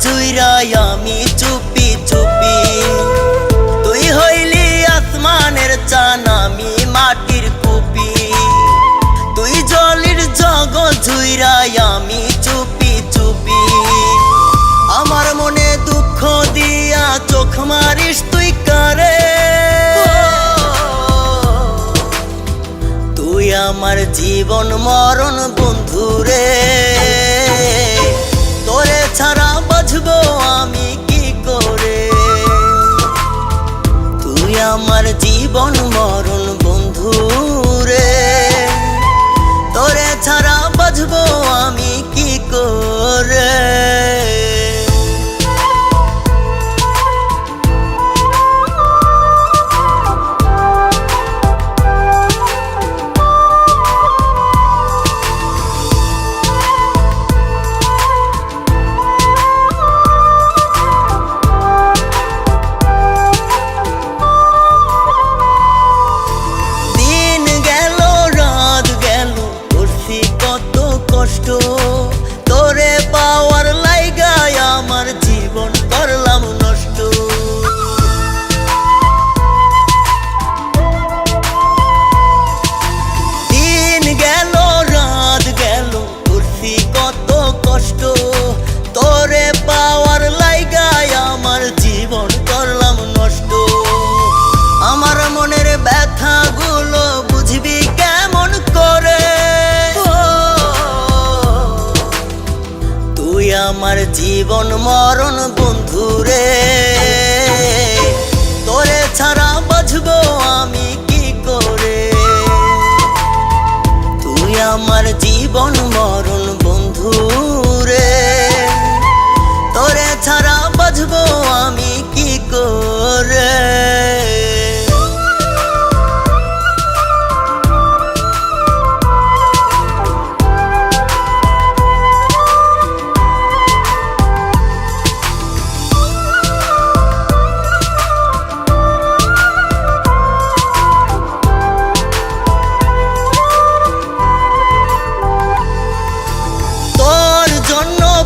ঝুইরাই আমি চুপি চুপি। তুই হইলি আসমানের চান আমি মাটির কুপি। তুই জলের জগৎ ঝুইরাই আমি চুপি চুপি। আমার মনে দুঃখ দিয়া চোখ মারিস তুই কারে। তুই আমার জীবন মরণ বন্ধুরে। তোরে ছাড়া বাঁচবো আমি কি করে। তুই আমার জীবন মরণ বন্ধুরে। তোরে ছাড়া বাঁচবো আমি কি করে। তোরে পাওয়ার লাইগায় আমার জীবন করলাম নষ্ট। দিন গেল রাত গেল করছি কত কষ্ট। তোরে পাওয়ার লাইগায় আমার জীবন করলাম নষ্ট। আমার মনের ব্যথা গুলো বুঝবি কেমন করে। তুই আমার জীবন মরণ বন্ধুরে। তোরে ছাড়া বাঁচবো আমি কি করে। তুই আমার জীবন মরণ বন্ধুরে। তোরে ছাড়া বাঁচবো আমি কি করে।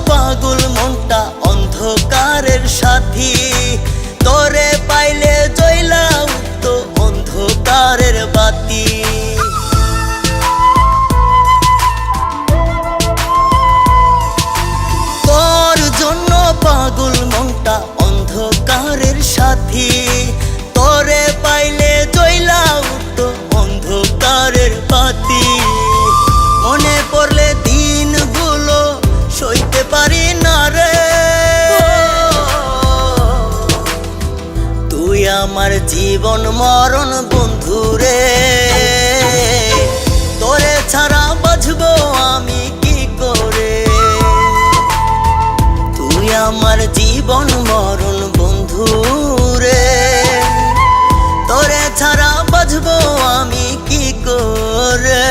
পাগল মনটা অন্ধকারের সাথী। তোরে পাইলে জ্বলা উঠতো অন্ধকারের বাতি। তোর জন্য পাগল মনটা অন্ধকারের সাথী। তোরে পাইলে জ্বলা উঠতো অন্ধকারের বাতি। মনে পড়লে দিনগুলো সইতে পারি না রে। তুই আমার জীবন মরণ বন্ধুরে। তোরে ছাড়া বাঁচবো আমি কি করে। তুই আমার জীবন মরণ বন্ধুরে। তোরে ছাড়া বাঁচবো আমি কি করে।